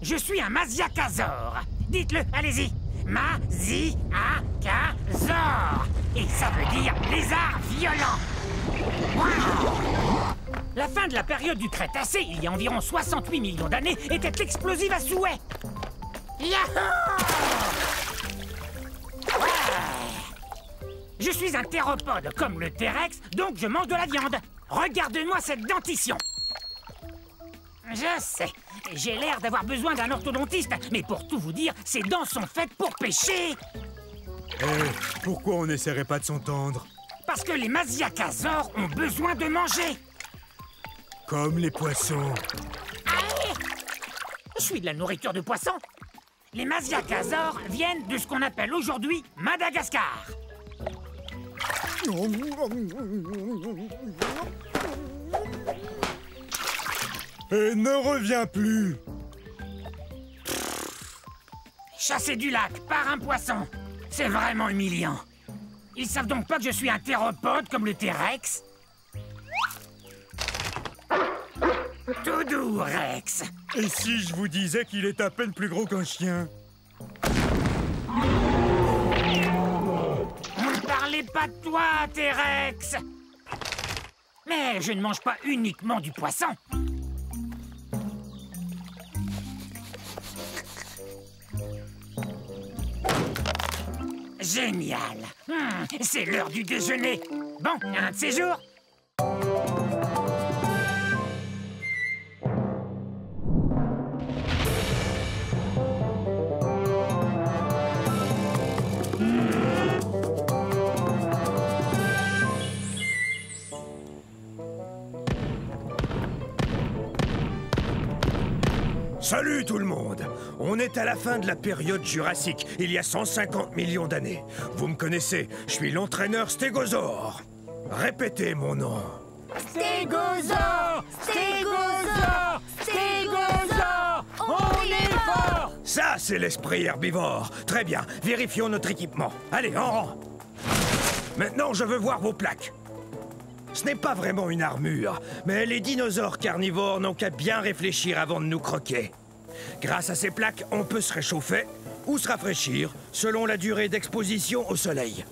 Je suis un Masiakazor. Dites-le, allez-y. Masiakazor. Et ça veut dire lézard violent. Wow. La fin de la période du Crétacé, il y a environ 68 millions d'années, était explosive à souhait. Yahoo! Ouais. Je suis un théropode comme le T-Rex, donc je mange de la viande. Regarde-moi cette dentition. Je sais, j'ai l'air d'avoir besoin d'un orthodontiste, mais pour tout vous dire, ces dents sont faites pour pêcher. Pourquoi on n'essaierait pas de s'entendre? Parce que les Masiakazors ont besoin de manger. Comme les poissons. Allez! Je suis de la nourriture de poisson. Les Masiakazors viennent de ce qu'on appelle aujourd'hui Madagascar. Et ne reviens plus. Chassé du lac par un poisson. C'est vraiment humiliant. Ils savent donc pas que je suis un théropode comme le T-Rex? Tout doux, Rex. Et si je vous disais qu'il est à peine plus gros qu'un chien? Ne parlez pas de toi, T-Rex. Mais je ne mange pas uniquement du poisson. Génial. C'est l'heure du déjeuner. Bon, un de ces jours. Salut tout le monde! On est à la fin de la période jurassique, il y a 150 millions d'années. Vous me connaissez, je suis l'entraîneur Stégosaure. Répétez mon nom. Stégosaure! Stégosaure! Stégosaure! On est fort! Ça, c'est l'esprit herbivore. Très bien, vérifions notre équipement. Allez, en rang. Maintenant, je veux voir vos plaques. Ce n'est pas vraiment une armure, mais les dinosaures carnivores n'ont qu'à bien réfléchir avant de nous croquer. Grâce à ces plaques, on peut se réchauffer ou se rafraîchir selon la durée d'exposition au soleil.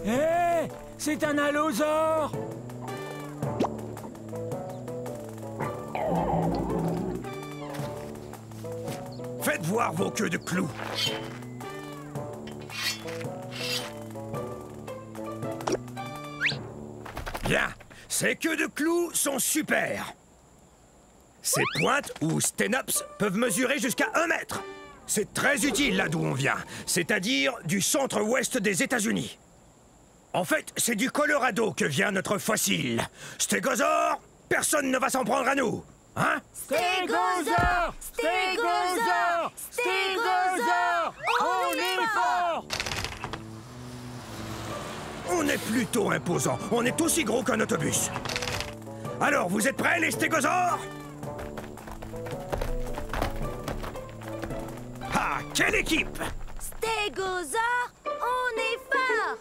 Hé! C'est un allosaure! Faites voir vos queues de clous. Bien, ces queues de clous sont super. Ces pointes, ou sténops, peuvent mesurer jusqu'à 1 mètre. C'est très utile là d'où on vient, c'est-à-dire du centre-ouest des États-Unis. En fait, c'est du Colorado que vient notre fossile. Stégosaure, personne ne va s'en prendre à nous, hein? Stégosaure! Stégosaure! Stégosaure! On est fort! On est plutôt imposant. On est aussi gros qu'un autobus. Alors, vous êtes prêts, les stégosaures? Ah, quelle équipe! Stégosaure, on est fort!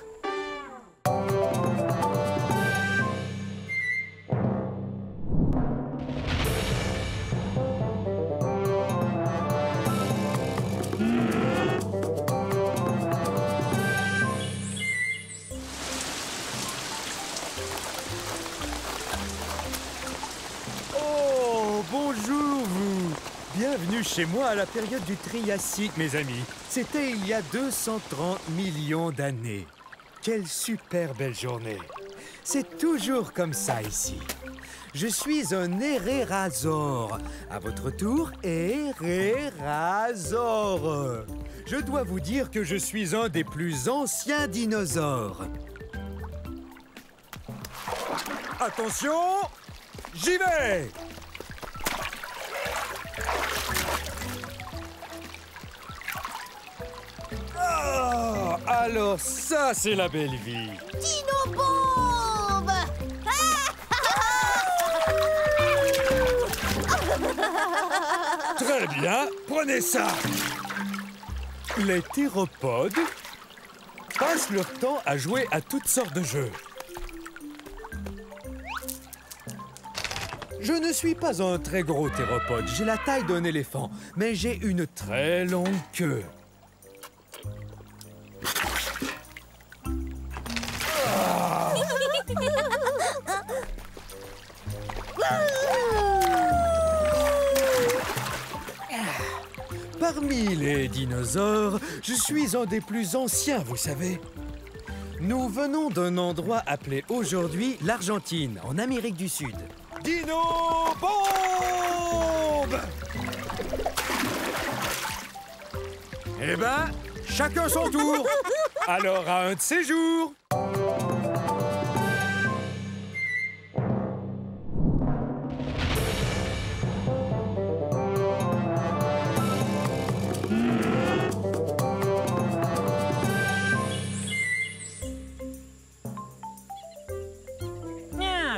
Bonjour vous! Bienvenue chez moi à la période du Triassique, mes amis. C'était il y a 230 millions d'années. Quelle super belle journée! C'est toujours comme ça ici. Je suis un Hérérasaure. À votre tour, Hérérasaure. Je dois vous dire que je suis un des plus anciens dinosaures. Attention! J'y vais! Oh, alors ça, c'est la belle vie. Dino-bombe! Très bien, prenez ça. Les théropodes passent leur temps à jouer à toutes sortes de jeux. Je ne suis pas un très gros théropode, j'ai la taille d'un éléphant, mais j'ai une très longue queue. Parmi les dinosaures, je suis un des plus anciens, vous savez. Nous venons d'un endroit appelé aujourd'hui l'Argentine, en Amérique du Sud. Dino Bombe! Eh ben, chacun son tour. Alors, à un de ces jours.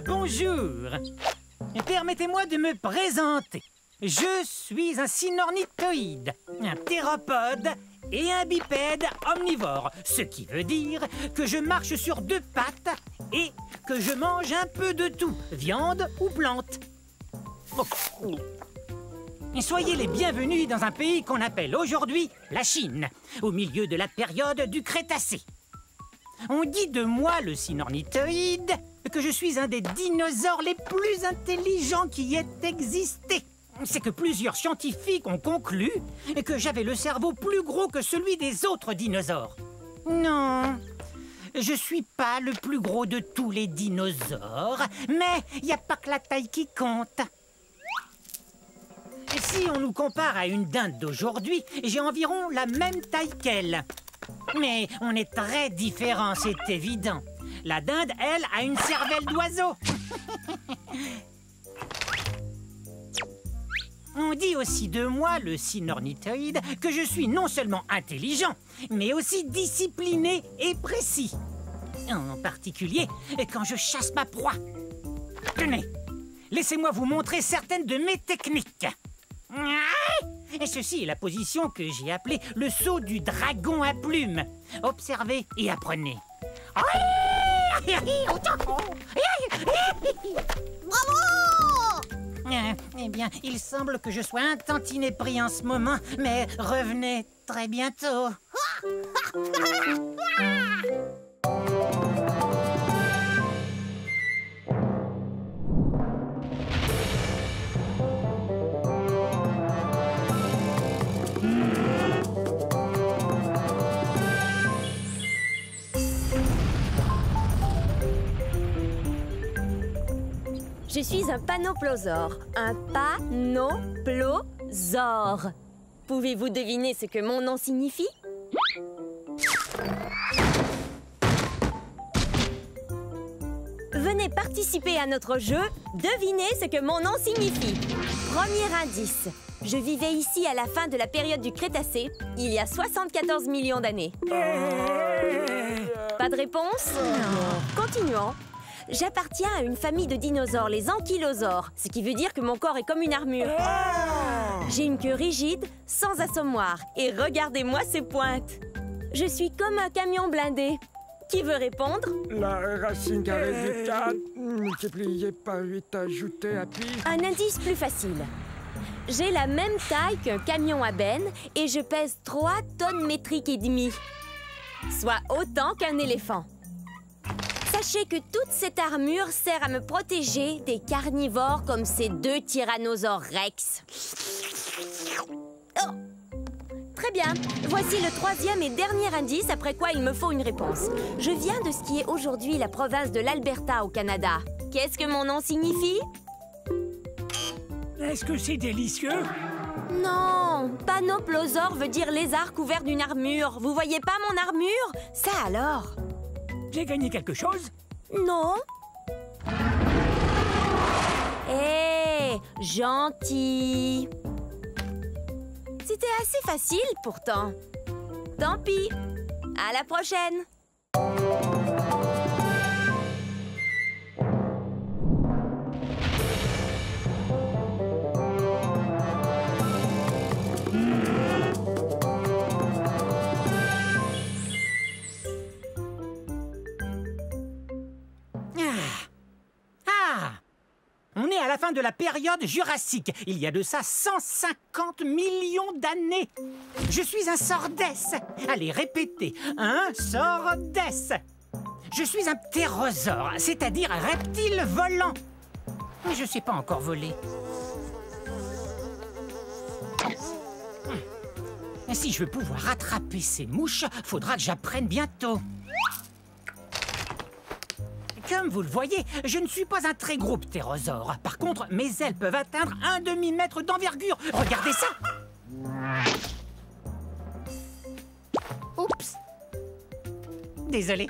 Bonjour. Permettez-moi de me présenter. Je suis un cynornithoïde, un théropode et un bipède omnivore, ce qui veut dire que je marche sur deux pattes et que je mange un peu de tout, viande ou plante. Soyez les bienvenus dans un pays qu'on appelle aujourd'hui la Chine, au milieu de la période du Crétacé. On dit de moi, le cynornithoïde, que je suis un des dinosaures les plus intelligents qui ait existé. C'est que plusieurs scientifiques ont conclu que j'avais le cerveau plus gros que celui des autres dinosaures. Non, je suis pas le plus gros de tous les dinosaures, mais il n'y a pas que la taille qui compte. Si on nous compare à une dinde d'aujourd'hui, j'ai environ la même taille qu'elle. Mais on est très différents, c'est évident. La dinde, elle, a une cervelle d'oiseau. On dit aussi de moi, le cynornithoïde, que je suis non seulement intelligent, mais aussi discipliné et précis. En particulier, quand je chasse ma proie. Tenez, laissez-moi vous montrer certaines de mes techniques. Et ceci est la position que j'ai appelée le saut du dragon à plumes. Observez et apprenez. Bravo! Eh bien, il semble que je sois un tantinet pris en ce moment, mais revenez très bientôt. Je suis un panoplosaure. Un panoplosaure. Pouvez-vous deviner ce que mon nom signifie? Venez participer à notre jeu. Devinez ce que mon nom signifie. Premier indice. Je vivais ici à la fin de la période du Crétacé, il y a 74 millions d'années. Pas de réponse? Non. Continuons. J'appartiens à une famille de dinosaures, les ankylosaures, ce qui veut dire que mon corps est comme une armure. J'ai une queue rigide, sans assommoir, et regardez-moi ces pointes. Je suis comme un camion blindé. Qui veut répondre? La racine carrée du 4, multiplié par 8 ajouté à pi. Un indice plus facile. J'ai la même taille qu'un camion à benne et je pèse 3 tonnes métriques et demie, soit autant qu'un éléphant. Sachez que toute cette armure sert à me protéger des carnivores comme ces deux tyrannosaures rex. Oh! Très bien. Voici le troisième et dernier indice, après quoi il me faut une réponse. Je viens de ce qui est aujourd'hui la province de l'Alberta au Canada. Qu'est-ce que mon nom signifie? Est-ce que c'est délicieux? Non, panoplosaure veut dire lézard couvert d'une armure. Vous voyez pas mon armure? Ça alors? J'ai gagné quelque chose? Non. Hé, gentil. C'était assez facile pourtant. Tant pis. À la prochaine. On est à la fin fin de la période jurassique. Il y a de ça 150 millions d'années. Je suis un sordès. Allez, répétez. Un sordès. Je suis un ptérosaure, c'est-à-dire un reptile volant. Mais je sais pas encore voler. Si je veux pouvoir attraper ces mouches, faudra que j'apprenne bientôt. Comme vous le voyez, je ne suis pas un très gros ptérosaure. Par contre, mes ailes peuvent atteindre un demi-mètre d'envergure. Regardez ça! Oups! Désolé.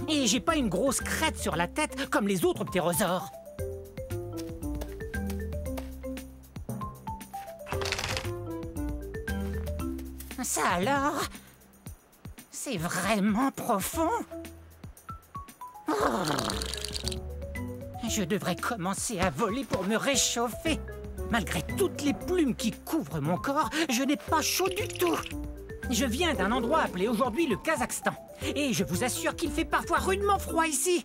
Et j'ai pas une grosse crête sur la tête comme les autres ptérosaures. Ça alors? C'est vraiment profond? Oh. Je devrais commencer à voler pour me réchauffer. Malgré toutes les plumes qui couvrent mon corps, je n'ai pas chaud du tout. Je viens d'un endroit appelé aujourd'hui le Kazakhstan. Et je vous assure qu'il fait parfois rudement froid ici.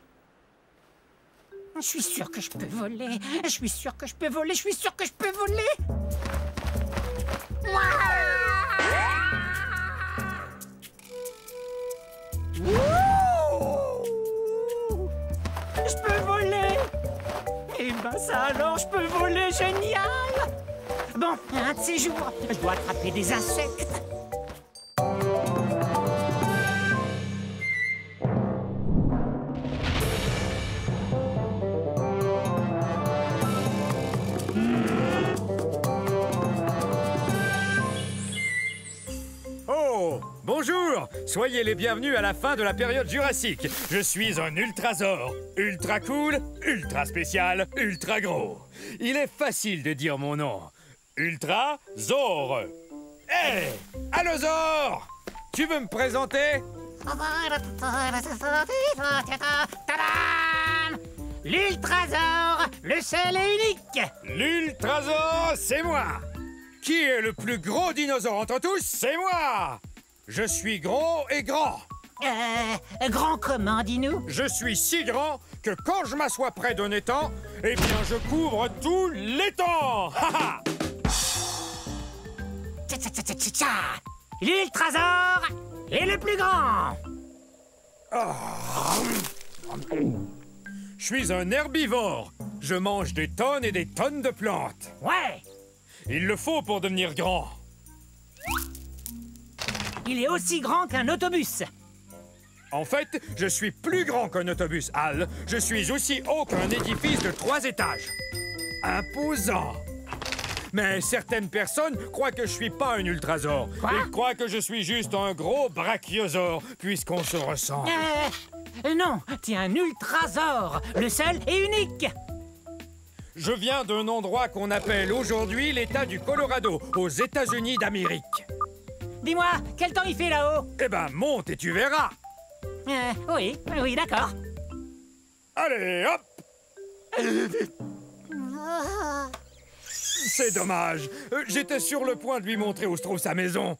Je suis sûr que je peux voler. Je suis sûr que je peux voler. Je suis sûr que je peux voler. Je peux voler! Eh ben ça alors, je peux voler, génial! Bon, un de ces jours, je dois attraper des insectes. Oh, bonjour! Soyez les bienvenus à la fin de la période jurassique. Je suis un ultrasaure. Ultra cool, ultra spécial, ultra gros. Il est facile de dire mon nom. Ultrasaure. Hé! Allosaure! Tu veux me présenter? Tadam! L'ultrasaure, le seul et unique! L'ultrasaure, c'est moi! Qui est le plus gros dinosaure entre tous? C'est moi! Je suis gros et grand. Grand comment, dis-nous? Je suis si grand que quand je m'assois près d'un étang, eh bien je couvre tout l'étang! Ha ha! Tcha-tcha-tcha-tcha-tcha! L'ultrasaure est le plus grand! Je suis un herbivore. Je mange des tonnes et des tonnes de plantes. Ouais! Il le faut pour devenir grand. Il est aussi grand qu'un autobus. En fait, je suis plus grand qu'un autobus, Al. Je suis aussi haut qu'un édifice de 3 étages. Imposant. Mais certaines personnes croient que je suis pas un ultrasaure. Quoi? Ils croient que je suis juste un gros brachiosaure, puisqu'on se ressemble. Non, t'es un ultrasaure, le seul et unique. Je viens d'un endroit qu'on appelle aujourd'hui l'État du Colorado, aux États-Unis d'Amérique. Dis-moi, quel temps il fait là-haut? Eh ben, monte et tu verras. Oui, d'accord. Allez, hop! C'est dommage. J'étais sur le point de lui montrer où se trouve sa maison.